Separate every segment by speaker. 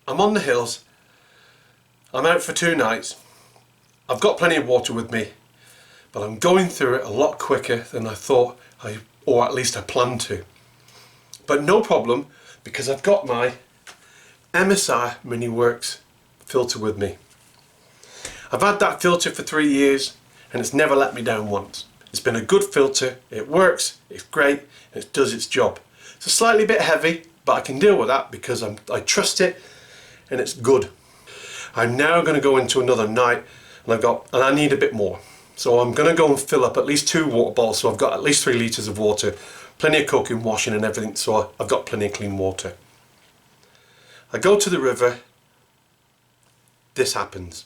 Speaker 1: I'm on the hills, I'm out for 2 nights, I've got plenty of water with me, but I'm going through it a lot quicker than I thought or at least I planned to. But no problem, because I've got my Msr Mini Works filter with me. I've had that filter for 3 years and it's never let me down once. It's been a good filter, it works, it's great, and it does its job. It's a slightly bit heavy, but I can deal with that because I trust it and it's good. I'm now going to go into another night and I need a bit more. So I'm going to go and fill up at least 2 water bottles, so I've got at least 3 litres of water, plenty of cooking, washing and everything, so I've got plenty of clean water. I go to the river, this happens.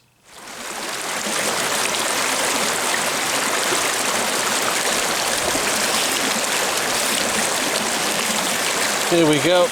Speaker 2: Here we go.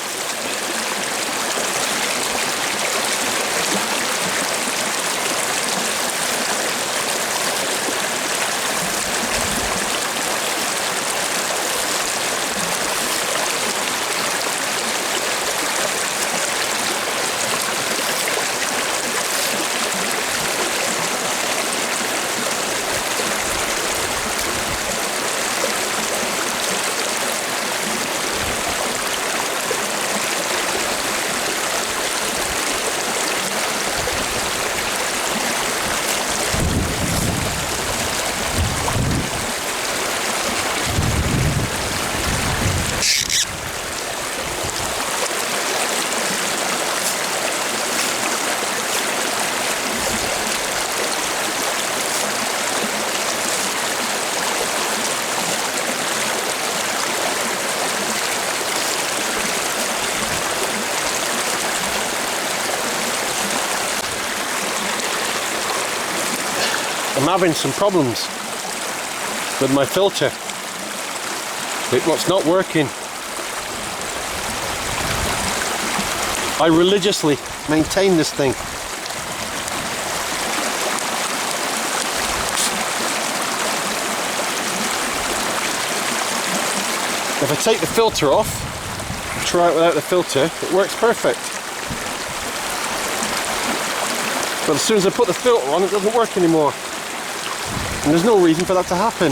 Speaker 2: I'm having some problems with my filter. It's not working. I religiously maintain this thing. If I take the filter off, try it without the filter, it works perfect. But as soon as I put the filter on, it doesn't work anymore. And there's no reason for that to happen.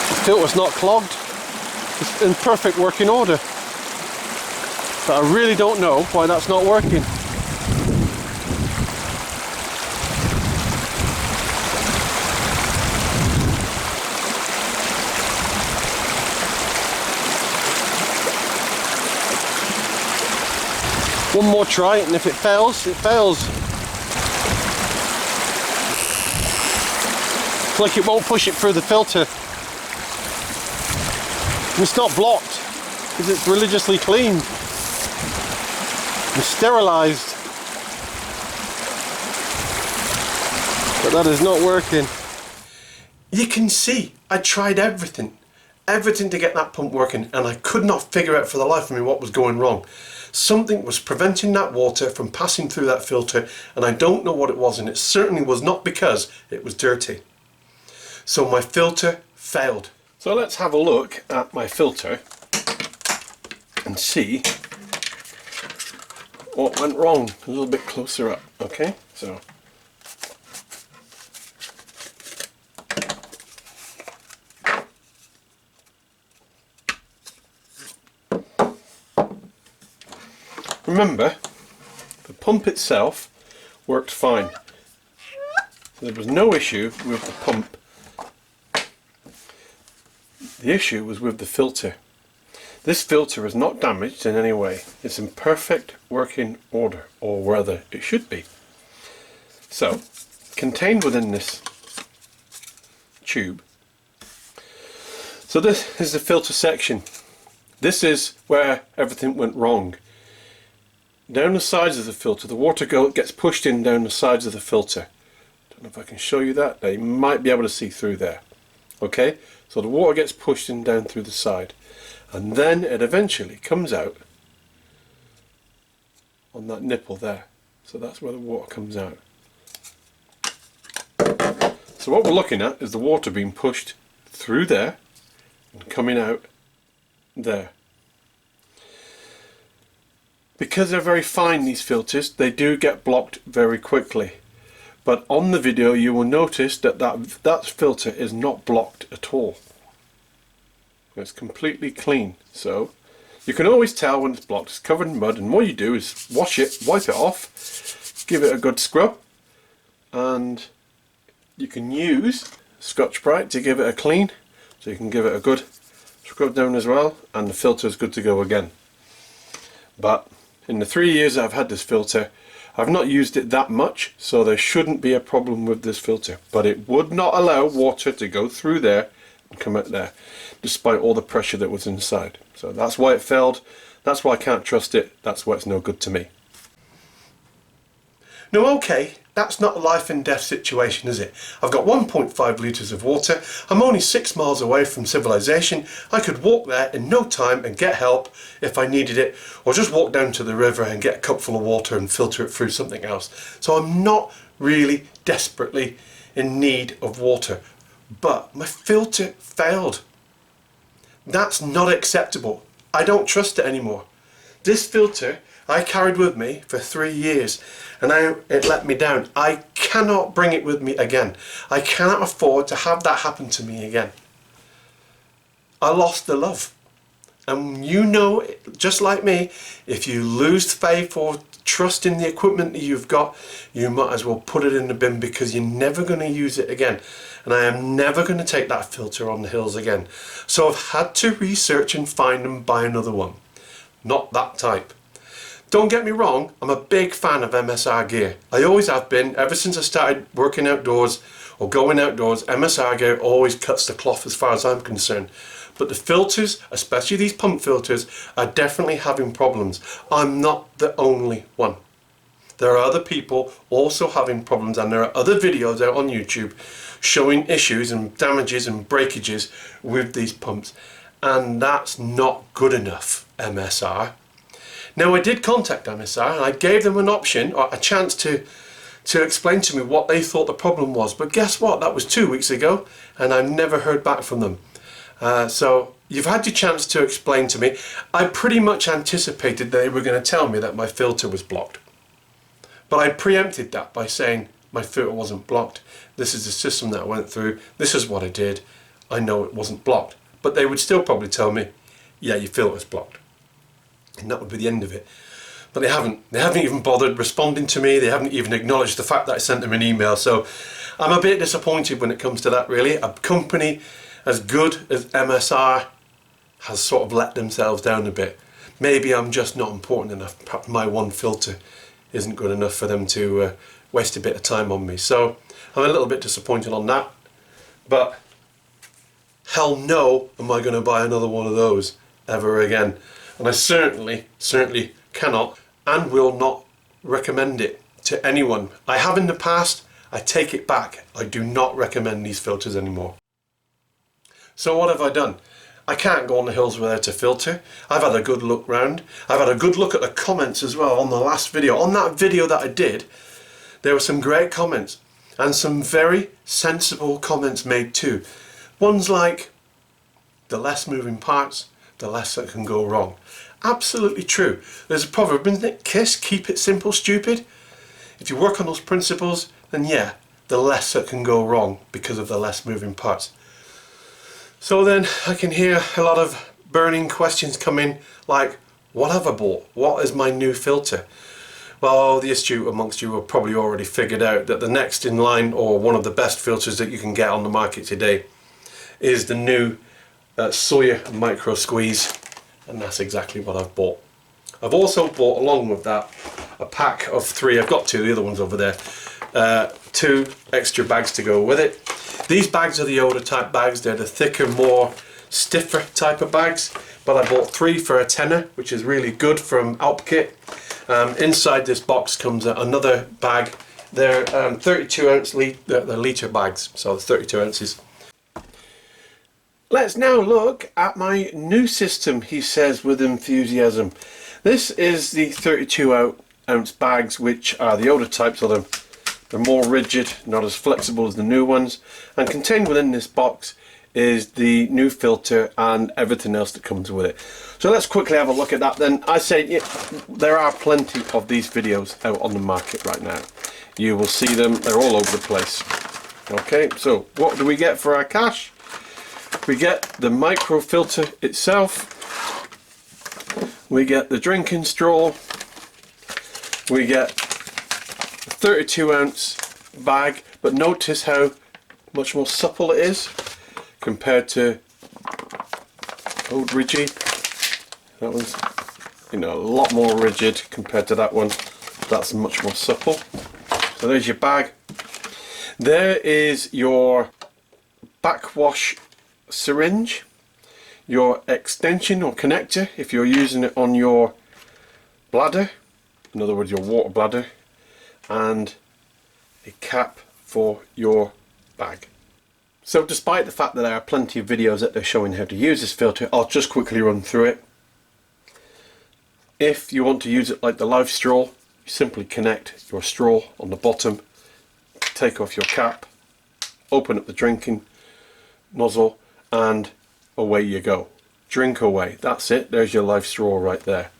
Speaker 2: The filter's not clogged. It's in perfect working order. But I really don't know why that's not working. One more try, and if it fails, it fails. It's like it won't push it through the filter. And it's not blocked, because it's religiously cleaned and sterilised. But that is not working.
Speaker 1: You can see, I tried everything to get that pump working, and I could not figure out for the life of me what was going wrong. Something was preventing that water from passing through that filter, and I don't know what it was, and it certainly was not because it was dirty. So my filter failed. So let's have a look at my filter and see what went wrong. A little bit closer up, okay? So remember, the pump itself worked fine. There was no issue with the pump. The issue was with the filter. This filter is not damaged in any way. It's in perfect working order, or rather it should be. So, contained within this tube. So this is the filter section. This is where everything went wrong. Down the sides of the filter, the water gets pushed in down the sides of the filter. Don't know if I can show you that. Now you might be able to see through there. Okay, so the water gets pushed in down through the side, and then it eventually comes out on that nipple there. So that's where the water comes out. So what we're looking at is the water being pushed through there
Speaker 2: and coming out there. Because they're very fine, these filters, they do get blocked very quickly. But on the video you will notice that that filter is not blocked at all. It's completely clean. So you can always tell when it's blocked. It's covered in mud, and what you do is wash it, wipe it off, give it a good scrub, and you can use Scotch-Brite to give it a clean. So you can give it a good scrub down as well, and the filter is good to go again. But in the 3 years that I've had this filter, I've not used it that much, so there shouldn't be a problem with this filter. But it would not allow water to go through there and come out there, despite all the pressure that was inside. So that's why it failed, that's why I can't trust it, that's why it's no good to me.
Speaker 1: Now okay, that's not a life and death situation, is it? I've got 1.5 litres of water, I'm only 6 miles away from civilization, I could walk there in no time and get help if I needed it, or just walk down to the river and get a cup full of water and filter it through something else. So I'm not really desperately in need of water, but my filter failed. That's not acceptable. I don't trust it anymore. This filter I carried with me for 3 years, and now it let me down. I cannot bring it with me again. I cannot afford to have that happen to me again. I lost the love. And you know, just like me, if you lose faith or trust in the equipment that you've got, you might as well put it in the bin, because you're never going to use it again. And I am never going to take that filter on the hills again. So I've had to research and find and buy another one. Not that type. Don't get me wrong, I'm a big fan of MSR gear. I always have been, ever since I started working outdoors or going outdoors. MSR gear always cuts the cloth as far as I'm concerned. But the filters, especially these pump filters, are definitely having problems. I'm not the only one. There are other people also having problems, and there are other videos out on YouTube showing issues and damages and breakages with these pumps. And that's not good enough, MSR. Now, I did contact MSR and I gave them an option, or a chance to explain to me what they thought the problem was. But guess what? That was 2 weeks ago and I've never heard back from them. So you've had your chance to explain to me. I pretty much anticipated they were going to tell me that my filter was blocked. But I preempted that by saying my filter wasn't blocked. This is the system that I went through. This is what I did. I know it wasn't blocked. But they would still probably tell me, yeah, your filter's blocked. And that would be the end of it. But they haven't. They haven't even bothered responding to me. They haven't even acknowledged the fact that I sent them an email. So I'm a bit disappointed when it comes to that, really. A company as good as MSR has sort of let themselves down a bit. Maybe I'm just not important enough. Perhaps my one filter isn't good enough for them to waste a bit of time on me. So I'm a little bit disappointed on that. But hell no am I going to buy another one of those ever again. And I certainly cannot and will not recommend it to anyone. I have in the past, I take it back. I do not recommend these filters anymore. So what have I done? I can't go on the hills without a filter. I've had a good look round. I've had a good look at the comments as well on the last video. On that video that I did, there were some great comments and some very sensible comments made too. Ones like, the less moving parts, the less that can go wrong. Absolutely true. There's a proverb, isn't it? Kiss, keep it simple, stupid. If you work on those principles, then yeah, the less that can go wrong because of the less moving parts. So then I can hear a lot of burning questions come in, like, what have I bought? What is my new filter? Well, the astute amongst you have probably already figured out that the next in line, or one of the best filters that you can get on the market today, is the new Sawyer Micro Squeeze, and that's exactly what I've bought. I've also bought, along with that, a pack of 3. I've got 2, the other one's over there. 2 extra bags to go with it. These bags are the older type bags. They're the thicker, more stiffer type of bags. But I bought 3 for a tenner, which is really good from Alpkit. Inside this box comes another bag. They're 32 ounce litre bags, so 32 ounces. Let's now look at my new system, he says with enthusiasm. This is the 32 ounce bags, which are the older types of them. They're more rigid, not as flexible as the new ones, and contained within this box
Speaker 2: is the new filter and everything else that comes with it. So let's quickly have a look at that then. I say there are plenty of these videos out on the market right now. You will see them, they're all over the place. Okay, so what do we get for our cash? We get the micro filter itself, we get the drinking straw, we get a 32 ounce bag, but notice how much more supple it is compared to old Ridgy. That one's, you know, a lot more rigid compared to that one. That's much more supple. So there's your bag. There is your backwash syringe, your extension or connector if you're using it on your bladder, in other words your water bladder, and a cap for your bag. So despite the fact that there are plenty of videos that they're showing how to use this filter, I'll just quickly run through it. If you want to use it like the live straw, you simply connect your straw on the bottom, take off your cap, open up the drinking nozzle, and away you go. Drink away. That's it. There's your live straw right there.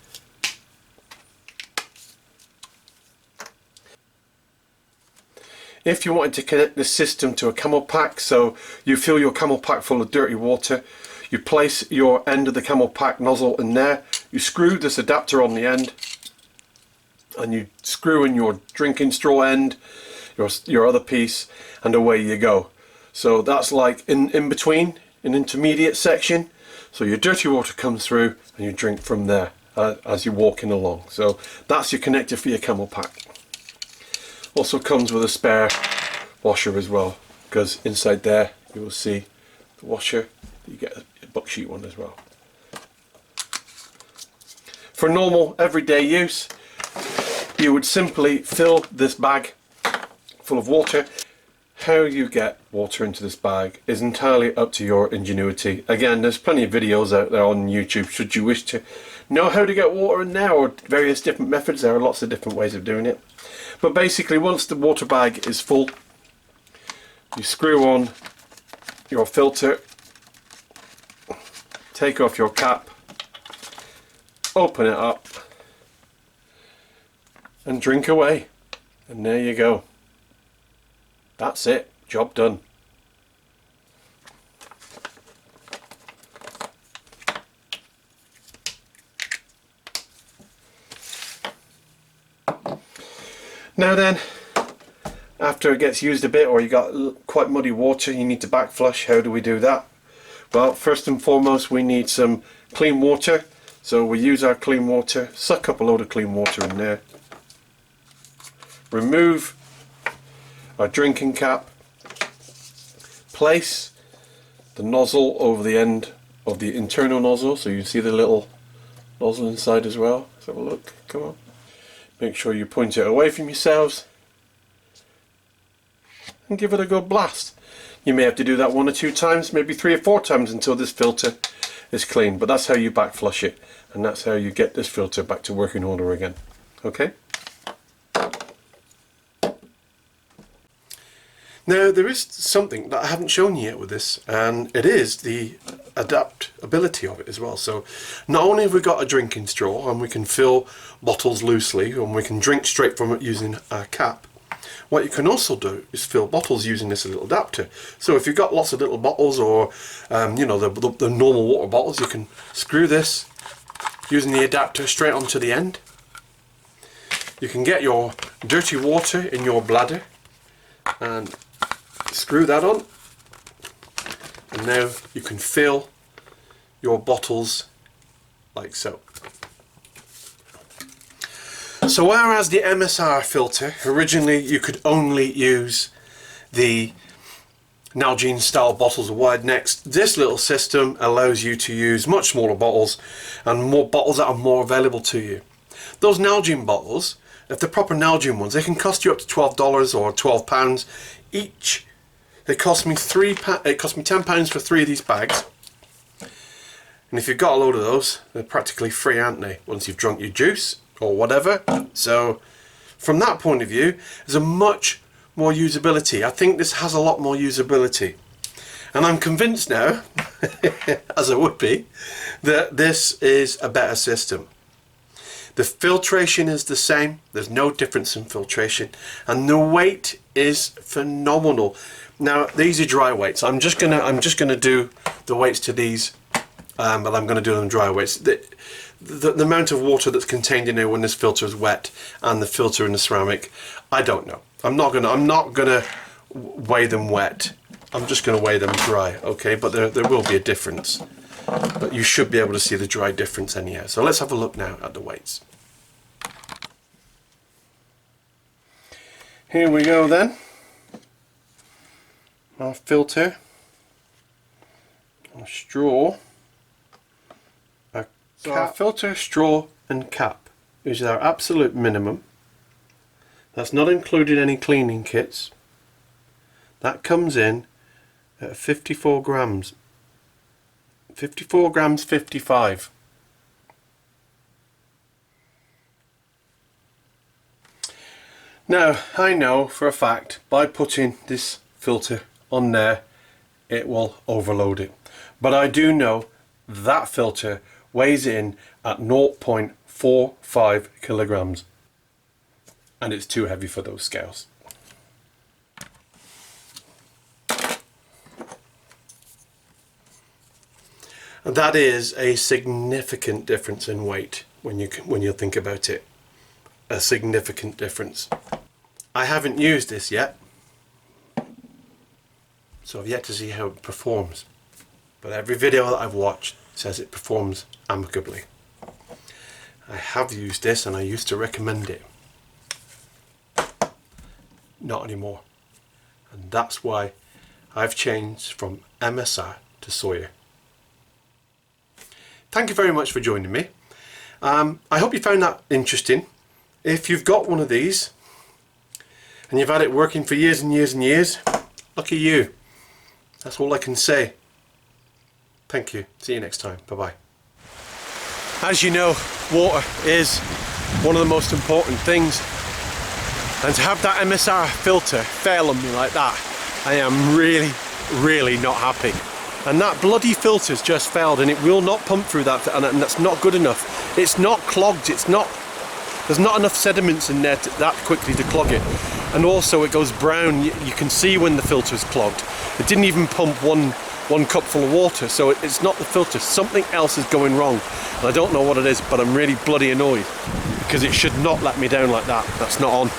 Speaker 2: If you wanted to connect this system to a camel pack, so you fill your camel pack full of dirty water, you place your end of the camel pack nozzle in there, you screw this adapter on the end, and you screw in your drinking straw end, your other piece, and away you go. So that's like in between, an intermediate section, so your dirty water comes through and you drink from there as you're walking along. So that's your connector for your camel pack. Also comes with a spare washer as well, because inside there you will see the washer. You get a bucksheet one as well. For normal everyday use, you would simply fill this bag full of water. How you get water into this bag is entirely up to your ingenuity. Again, there's plenty of videos out there on YouTube should you wish to know how to get water in there, or various different methods. There are lots of different ways of doing it. But basically, once the water bag is full, you screw on your filter, take off your cap, open it up, and drink away. And there you go. That's it. Job done. Now then, after it gets used a bit, or you got quite muddy water, you need to back flush. How do we do that? Well, first and foremost, we need some clean water. So we use our clean water, suck up a load of clean water in there, remove our drinking cap, place the nozzle over the end of the internal nozzle, so you can see the little nozzle inside as well. Let's have a look. Come on. Make sure you point it away from yourselves and give it a good blast. You may have to do that 1 or 2 times, maybe 3 or 4 times until this filter is clean, but that's how you back flush it, and that's how you get this filter back to working order again. Okay?
Speaker 1: Now there is something that I haven't shown you yet with this, and it is the adaptability of it as well. So not only have we got a drinking straw and we can fill bottles loosely and we can drink straight from it using a cap, what you can also do is fill bottles using this little adapter. So if you've got lots of little bottles, or you know, the normal water bottles, you can screw this using the adapter straight onto the end. You can get your dirty water in your bladder and screw that on, and now you can fill your bottles like so. So whereas the MSR filter, originally you could only use the Nalgene style bottles of wide necks, this little system allows you to use much smaller bottles, and more bottles that are more available to you. Those Nalgene bottles, if they're proper Nalgene ones, they can cost you up to $12 or £12 each. It cost me £10 for 3 of these bags, and if you've got a load of those, they're practically free, aren't they, once you've drunk your juice or whatever. So from that point of view, there's a much more usability. I think this has a lot more usability, And I'm convinced now, as I would be, that this is a better system. The filtration is the same, there's no difference in filtration, and the weight is phenomenal. Now these are dry weights. I'm just gonna do the weights to these, but I'm gonna do them dry weights. The amount of water that's contained in here when this filter is wet and the filter in the ceramic, I don't know. I'm not gonna weigh them wet. I'm just gonna weigh them dry, okay? But there will be a difference. But you should be able to see the dry difference anyhow. So let's have a look now at the weights. Here we go then. Our filter, a straw, so our filter, straw and cap is our absolute minimum. That's not included any cleaning kits. That comes in at 54 grams. 54 grams 55. Now I know for a fact by putting this filter on there it will overload it, but I do know that filter weighs in at 0.45 kilograms and it's too heavy for those scales. And that is a significant difference in weight when you think about it. A significant difference. I haven't used this yet, so I've yet to see how it performs. But every video that I've watched says it performs amicably. I have used this and I used to recommend it. Not anymore. And that's why I've changed from MSR to Sawyer. Thank you very much for joining me. I hope you found that interesting. If you've got one of these and you've had it working for years and years and years, lucky you. That's all I can say. Thank you. See you next time. Bye-bye. As you know, water is one of the most important things. And to have that MSR filter fail on me like that, I am really, really not happy. And that bloody filter's just failed and it will not pump through that, and that's not good enough. It's not clogged, there's not enough sediments in there that quickly to clog it. And also it goes brown, you can see when the filter's clogged. It didn't even pump one cupful of water, so it's not the filter, something else is going wrong. And I don't know what it is, but I'm really bloody annoyed because it should not let me down like that. That's not on.